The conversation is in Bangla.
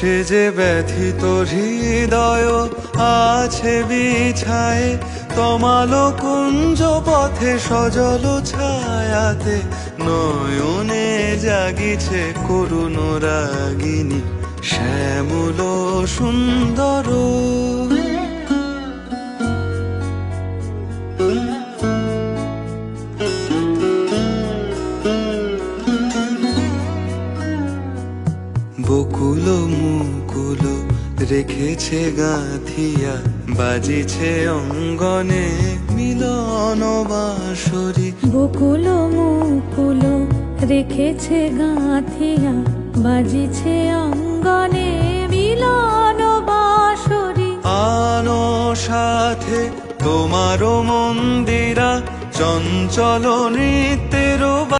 সে যে ব্যথিত হৃদয় আছে বিছায়ে, তমালো কুঞ্জ পথে সজল ছায়াতে নয়নে জাগিছে করুণ রাগিনী শ্যামল সুন্দর। বকুল মুকুল রেখেছে গাঁথিয়া, বাজিছে অঙ্গনে মিলন বাঁশরি। বকুল মুকুল রেখেছে গাঁথিয়া, বাজিছে অঙ্গনে মিলন বাঁশরি। আনো সাথে তোমারও মন্দিরা, চঞ্চল নৃত্যের